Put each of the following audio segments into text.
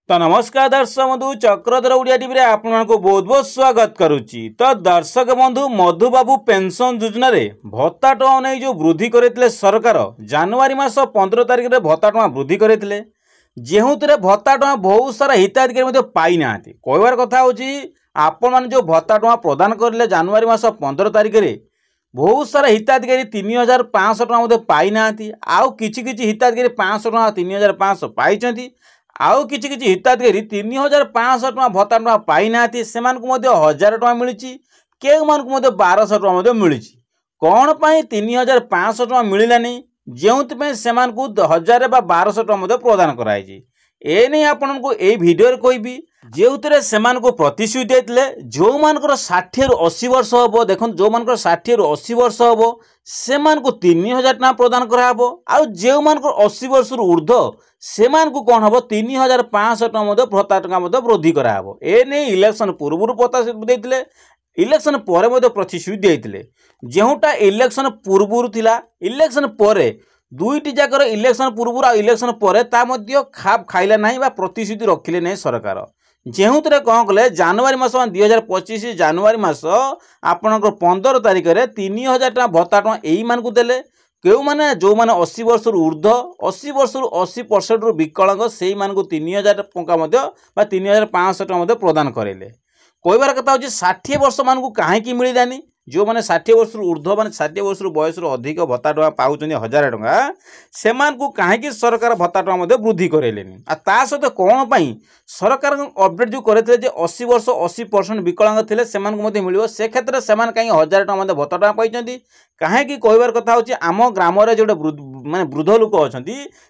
तो नमस्कार दर्शक बंधु चक्रधर ओडिया टीवी आपको बहुत बहुत स्वागत करुच्ची। तो दर्शक बंधु मधुबाबू पेंशन योजना रे भत्ता टଙ୍କା नहीं जो वृद्धि करते सरकार जनवरी मास 15 तारिख में भत्ता टଙ୍କା वृद्धि करते जो भत्ता टଙ୍କା बहुत सारा हिताधिकारी पाई ना कहबार कथा आपण मैंने जो भत्ता टଙ୍କା प्रदान करें जनवरी मास 15 तारिख में बहुत सारा हिताधिकारी 3500 टଙ୍କା पाई ना आउ किछि हिताधिकारी 500 टଙ୍କା 3500 पाई आउ किछि हिताधिकारी 3500 टଙ୍କା भत्ता टଙ୍କା पाई ना से 1000 टଙ୍କା मिली के 1200 टଙ୍କା मिली कौन पाई 3500 टଙ୍କା मिलानी जो से 1000 बा 1200 टଙ୍କା प्रदान कराई ए नहीं आपण को यही भिडियो कहबी जो से प्रतिश्रुति देते जो मानकर 60 ରୁ 80 वर्ष हम देखो जो मानकर 60 ରୁ 80 वर्ष हम से 3000 टଙ୍କା प्रदान कराब आउ जो मानकर 80 वर्ष ऊर्ध्व से कौन हम 3500 टଙ୍କା भत्ता टଙ୍କା वृद्धि कराब ए नहीं इलेक्शन पूर्व प्रतिश्रुति देते इलेक्शन पर प्रतिश्रुति देते जोटा इलेक्शन पूर्व थिला इलेक्शन पर दुईटी जाकर इलेक्शन पूर्व आ इलेक्शन पर खाप खाइला नहीं बा प्रतिश्रुति रखिले नहीं सरकार जो कौन कले जनवरी मास 2025 जनवरी मास आपणकर 15 तारिख में 3000 टଙ୍କା भत्ता टଙ୍କା यही मानक देले क्यों माने जो माने 80 वर्ष ऊर्ध्व 80 वर्ष 80% विकलांग से 3000 टଙ୍କା 3500 टଙ୍କା प्रदान करेले कहबार कथा हूँ 60 वर्ष मानक कहीं मिलानी जो मैंने 60 वर्ष ऊर्ध्व मान 60 वर्ष बयस अधिक भत्ता टଙ୍କା पाँच 1000 टଙ୍କା से कहीं सरकार भत्ता टଙ୍କା वृद्धि करें आ सहित कौन पाई सरकार अपडेट जो करते 80 वर्ष 80% विकलांग थे से मिल से क्षेत्र से कहीं 1000 टଙ୍କା भत्ता टଙ୍କା पाई कहीं कहबार कथा हूँ आम ग्राम जो माने वृद्ध लोक अच्छा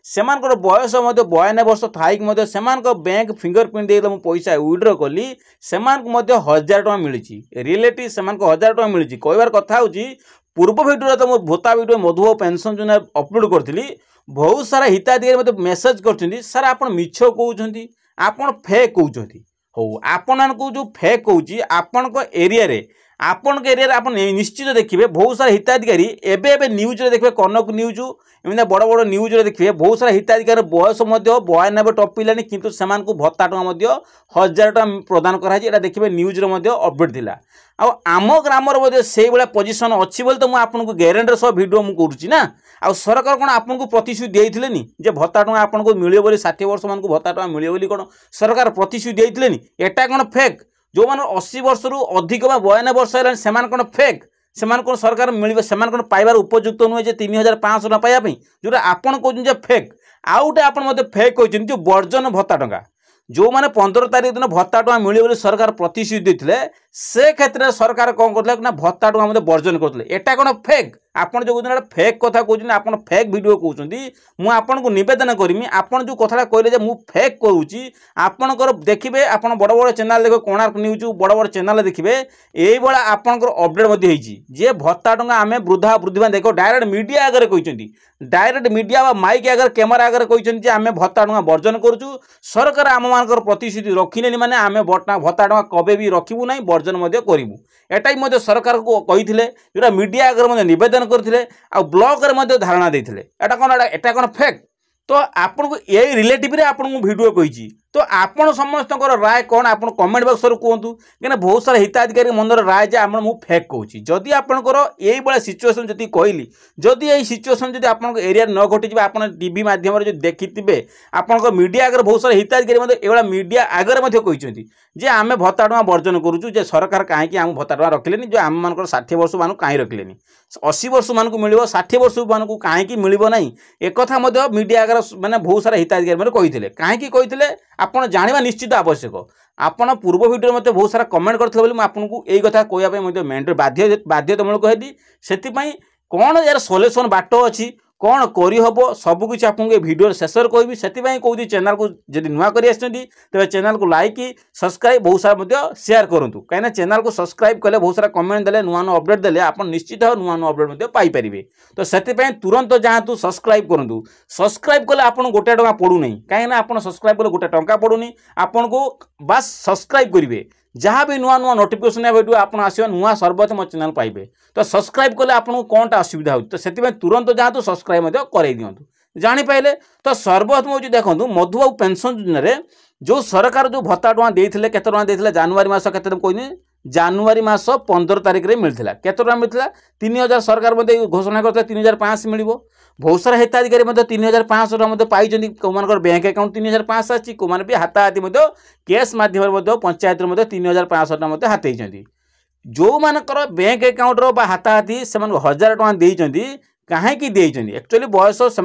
से बयस 92 वर्ष थी से बैंक फिंगरप्रिंट दे पैसा विड्र कली से 1000 टଙ୍କା मिली रिलेटिव से 1000 टଙ୍କା मिली कहबार कथा हूँ पूर्व भिडियो तो भत्ता भिडियो मधुबाबू पेंशन योजना अपलोड करी बहुत सारा हिताधिकारी मत मेसेज कर सर आप मिछ कहते आपन फेक कहते हो आपण जो फेक कहूँ आपण एरिया रे आपण एरिया आप निश्चित देखिए बहुत सारा हिताधिकारी एवं न्यूज देखिए कनक न्यूज एमती बड़ बड़ न्यूज देखिए बहुत सारा हिताधिकारी बयस 92 टपिला किंतु से भत्ता टଙ୍କା 1000 टଙ୍କା प्रदान कराई देखिए न्यूज अपडेट थिला आम ग्राम से भाया पोजिशन अच्छी बोली तो मुझे ग्यारंटी सह भिडियो मुझे ना आ सरकार कौन आपको प्रतिश्रुति देते जे भत्ता टଙ୍କା आपको मिले 60 वर्ष मान भत्ता टଙ୍କା मिले कौन सरकार प्रतिश्रुति देते एटा कौन फेक जो मैंने 80 वर्ष रु अधिक 92 वर्ष है से कौन फेक से कौन सरकार मिले से कौन पाइबार उपयुक्त नुहे 3500 टଙ୍କା पाइबा जोटा आपड़ कहते फेक आउ गोटे आप फेक कहते जो वर्जन भत्ता टଙ୍କା जो मैंने 15 तारिख दिन भत्ता टଙ୍କା मिले सरकार प्रतिश्रुति देते से क्षेत्र में सरकार कौन करते ना भत्ता टଙ୍କା वर्जन करते एटा कौन फेक आपन जो फेक कथा कहते आप फेक भिडियो कहते मुझे नवेदन करमी आपन जो कथा कहले मु फेक करुँची आपणकर देखिए आप बड़ बड़ चैनल देखे कोणार्क न्यूज बड़ बड़ चैनल देखिए यही भाया आपंकर अपडेट जे भत्ता टଙ୍କା आम वृद्धा वृद्धि देख डायरेक्ट मीडिया आगे कहते डायरेक्ट मीडिया माइक आगे कैमेरा आगे कहते आम भत्ता टଙ୍କା वर्जन करुँ सरकार आम मान प्रतिश्रुति रखिले माने आम भत्ता टଙ୍କା कबे भी रखू ना वर्जन करूँ एटा सरकार को कही जोटा मीडिया आगे नवेदन करते आ ब्लॉग रे धारणा देते एटा कौन फेक तो आपन को यही रिलेटिव रे आपन को वीडियो कही तो आपण समस्त राय कौन आप कमेंट बॉक्स रे कहतु कहीं बहुत सारा हिताधिकारी मनर राय जे आम मु फेक कहूँ जदि आपंकर यही भाया सिचुएसन जी कहली जदि यही सिचुएसन जी आप एरिया न घटी आप टीवी माध्यम जो देखिथे आप मीडिया आगे बहुत सारा हिताधिकारी ये मीडिया आगे कहते जे आम भत्ता टଙ୍କା वर्जन करुँ सरकार कहीं आम भत्ता टଙ୍କା रखिले जो आम मान 60 वर्ष मानक कहीं रखिले 80 वर्ष मानक मिल 60 वर्ष मानक कहीं मिल ना एक मीडिया आगे मैंने बहुत सारा हिताधिकारी कहते कहीं कहते आपन जानिबा निश्चित आवश्यक आपन पूर्व वीडियो मते बहुत सारा कमेंट करथिले बोली मैं आपनको एई कथा कहया पे मते मेंटर बाध्यतामूलक हेदी सेति पई कोन यार सॉल्यूशन बाटो अछि कौन करहब सबकिछ आपको भिडियो शेष कहबी से कहूँ चैनल को जब नुआ कर तेज चैनल को लाइक सब्सक्राइब बहुत सारा शेयर करूँ कहीं चैनल को सब्सक्राइब कले बहुत सारा कमेंट देले नुआ नुआ अपडेट देले आप निश्चित नुआ नुआ अपडेट पाइपर तो से तुरंत जातु सब्सक्राइब करूँ सब्सक्राइब कले आप गोटे टଙ୍କା पड़ूना कहीं आप सब्सक्राइब कले गोटे टଙ୍କା पड़ूनी आपन को बस सब्सक्राइब करेंगे जहाँ भी नुआ नुआ नोटिफिकेशन भिडियो आप आसो नुआ सर्वप्रथम मो चैनल पाइबे तो सब्सक्राइब कले आपको कौन असुविधा हो तो से तुरंत जातु सब्सक्राइब कर दिंतु जापारे तो सर्वप्रथम हूँ देखो मधुबाबू पेंशन योजना जो सरकार जो भत्ता टଙ୍କା देते केते टଙ୍କା देते जनवरी मास के कहनी जनवरी मास 15 तारिख में मिलता केते टଙ୍କା मिलता 3000 सरकार घोषणा करते 3500 मिल बहुत सारा हिताधिकारी 3500 टଙ୍କା पाई कौन बैंक अकाउंट 3500 आसी कौन भी हाथाहाथी कैश मध्यम पंचायत 3500 टଙ୍କା हाथी जो मानकर बैंक अकाउंट हाथाहाथी से 1000 टଙ୍କା देइचंदी कहीं देइचंदी एक्चुअली बयस से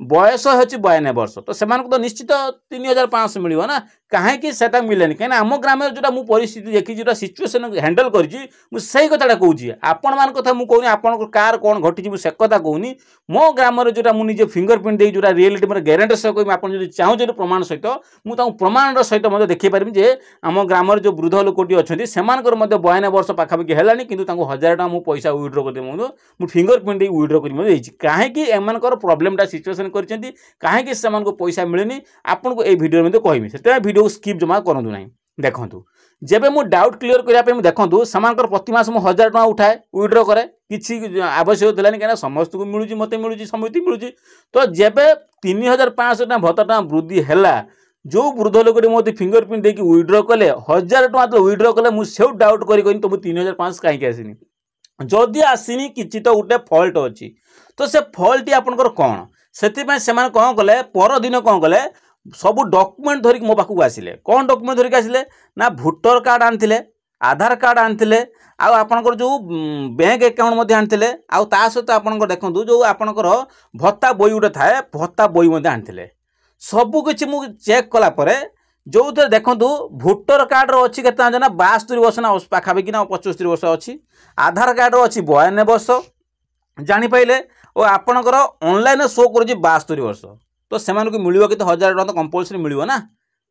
बयस हूँ 92 वर्ष तो से तो निश्चित 3500 मिल ना कहीं से मिलेनि कहीं आम ग्राम जो मुझे परिस्थिति देखी जो सिचुएसन हैंडल करी कथा कहूँ आपण मान कथा मुझे कहूँ आप कार कौन घटी से कथा कहूनी मो ग्राम जो मुझे फिंगरप्रिंट दे जो रियलिटी मतलब ग्यारंटी सहित कह आप चाहूँ प्रमाण सहित मुझे प्रमाण सहित देखी पारि जे आम ग्राम जो वृद्ध लोकटी अच्छा से 92 वर्ष पाखापाखि है कि 1000 टଙ୍କା मुझे पैसा विड्रो कर मुझे फिंगरप्रिंट विड्रो कर कहीं एम प्रोब्लेमटा सिचुएसन कहीं से पैसा मिलनी आपको ये भिडियो कहमी से भिडियो स्किप जमा करूँ ना देखूँ जब मुझे डाउट क्लीयर करने देखूँ से प्रति मास मुझे 1000 टଙ୍କା उठाए विड्रो करे किसी आवश्यक थी कहीं समस्त को मिलूँ मत मिलूँ समिति मिलूँ तो जब 3500 टଙ୍କା भत्ता टଙ୍କା वृद्धि है जो वृद्ध लोक मत फिंगरप्रिंट देकी विड्रो कले 1000 टଙ୍କା तो विड्रो कले मुझे डाउट करी तुम 3500 कहीं आसनी जदि आसनी किसी तो गोटे फल्ट अच्छी तो से फल्ट आपंकर कौन से कौन कले परदिन कौन कले सब डॉक्यूमेंट धरिक मो पाखक आसिले कौन डॉक्यूमेंट धरिक आसिले ना भोटर कार्ड आनथिले आधार कार्ड आनथिले आपणकर जो बैंक अकाउंट आनथिले ता सहित आपणकर देखंतु जो आपणकर भत्ता बोई गोटे थाए भत्ता बोई आनथिले सबकिछि मु चेक कला परे जो थे देखूँ भोटर कार्ड अच्छी के 72 वर्ष ना पाखापाखि ना 75 वर्ष अच्छी आधार कार्ड अच्छी 92 वर्ष जापारे और आपणकर ऑनलाइन शो कर 72 वर्ष तो से मिल कि 1000 टଙ୍କା तो कंपलसरी मिल ना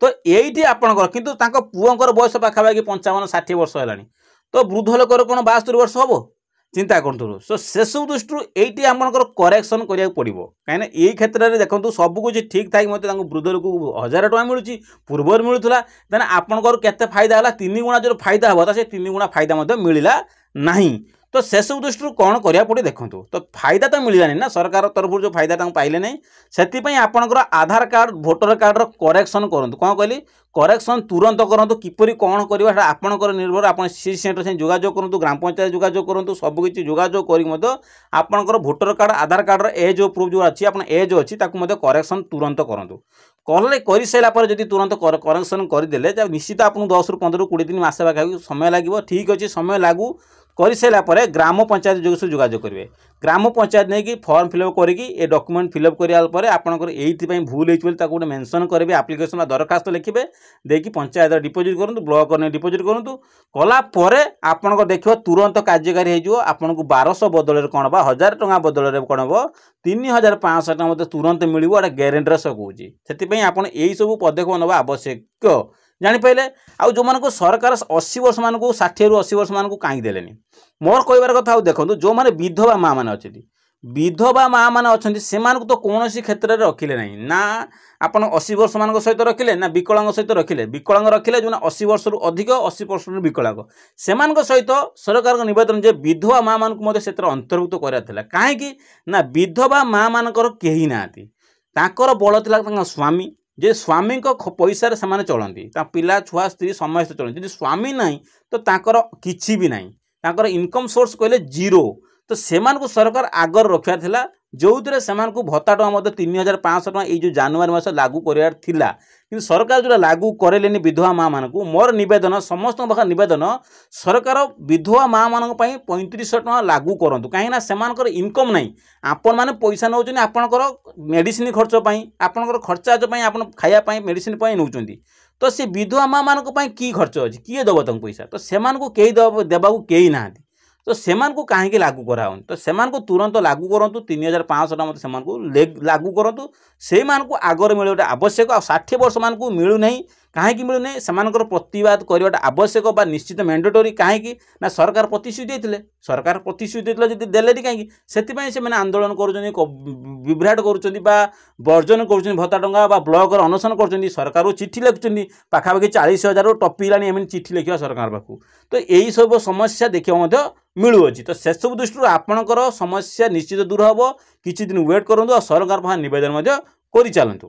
तो ये आपणकर किंतु पुओंकर बयस पाखापाखि 55-60 वर्ष है तो वृद्ध लोकर कौन 72 वर्ष हम चिंता करूँ सो से सब दृष्टि ये आमर करेक्शन करा पड़ो कहीं ये क्षेत्र में देखो सब कुछ ठीक था मत वृद्ध लोक 1000 टଙ୍କା मिलूँ पूर्व मिलूला देन आपंकर केते फायदा है 3 गुणा जो फायदा हे से 3 गुणा फायदा मिलला नहीं तो से सब दृष्टि कौन करा पड़े देखूँ तो फायदा तो मिलानी ना सरकार तरफ जो फायदा पाइले नहीं से आपंकर आधार कार्ड भोटर कार्ड करेक्शन करूँ कौन कहली करेक्शन तुरंत करूँ किपरि कौन करवा आपंकर निर्भर आप सी सेंटर से जोगाजोग करूँ ग्राम पंचायत जोगाजोग करूँ सबकि जोगाजोग करपर भोटर कार्ड आधार कार्ड एज प्रूफ जो अच्छी आप एज अच्छी करेक्शन तुरंत करूँ कले कर सारापर जब तुरंत करेक्शन करदे निश्चित आपको 10 ରୁ 15 ରୁ 20 दिन मस पाखा समय लगे ठीक अच्छे समय लागू कर सारापर ग्राम पंचायत जो जोगाजोग करेंगे ग्राम पंचायत नहीं कि फॉर्म फिलअप करके डॉक्यूमेंट फिलअप करापर आपंकर ये भूल होता गोटे मेंशन करेंगे आप्लिकेशन दरखास्त लिखे देखिए पंचायत डिपोजिट करूँ ब्लॉक ने डिपोजिट करूँ कलापर आपंकर देखिए तुरंत कार्यकारी होपन को 1200 बदल कौन हम 1000 टଙ୍କା बदल कौन हम 3500 टଙ୍କା मतलब तुरंत मिल गोटे ग्यारंटी कहूँ से आप सब पदक्षेप ना आवश्यक जापारे आउ जो मानक सरकार 80 वर्ष मानक 60 ରୁ 80 वर्ष मानक कहीं देलेनी मोर कहबार कथा देखो जो मैंने विधवा माँ मैंने अच्छे विधवा माँ मैंने अच्छा से तो कौन क्षेत्र में रखिले ना आप 80 वर्ष मान सहित रखिले ना विकलांग सहित रखिले विकलांग रखिले जो 80 वर्ष रु अधिक 80% विकलांग से सहित सरकार निवेदन जे विधवा माँ मान से अंतर्भुक्त करा कहीं ना विधवा माँ मानकर कहीं ना बल था स्वामी जे स्वामी पैसा से चलती पिला छुआ स्त्री समस्त चलती स्वामी ना तो ताकर किछि भी ना इनकम सोर्स कहले जीरो तो सेमान को सरकार आगर रखा था जो से भत्ता टଙ୍କା 3500 टଙ୍କା ये जनवरी मास लागू करार थिला कि सरकार जो लागू करेलेनी विधवा माँ मान मोर नवेदन समस्त पाख नवेदन सरकार विधवा माँ मान 3500 टଙ୍କା लागू करूँ कहीं से इनकम ना आपण मैंने पैसा नौ आपणकर मेडिसिन खर्च आपणकर खर्चाज आप खायापाई मेडिसिन नौ तो सी विधवा माँ मान कि खर्च अच्छी किए दब तुम पैसा तो से कई देवा कई ना तो सेमान को कहीं लागू कराऊँ तो सेमान को तुरंत लागू करूँ 3500 टଙ୍କା मत से लागू करूँ से आगर मिले गोटे आवश्यक आ 60 वर्ष मान मिलू नहीं कहीं मिलूनी से प्रतिवाद करवाटा आवश्यक बा निश्चित मैंडेटरी कहीं ना सरकार प्रतिश्रुति देते सरकार प्रतिश्रुति देते देले कहीं से आंदोलन करुभ्राट वर्जन कर भत्ता टंका ब्लॉक अनशन कर सरकार चिठी लिखुं पाखापाखि 40,000 टपिलानी चिठी लिखा सरकार पाखु तो यही सब समस्या देखा मिलूँ तो से सब दृष्टि आपणकर समस्या निश्चित दूर हम किसी दिन वेट करूँ और सरकार पाखे नवेदन कर चलतु।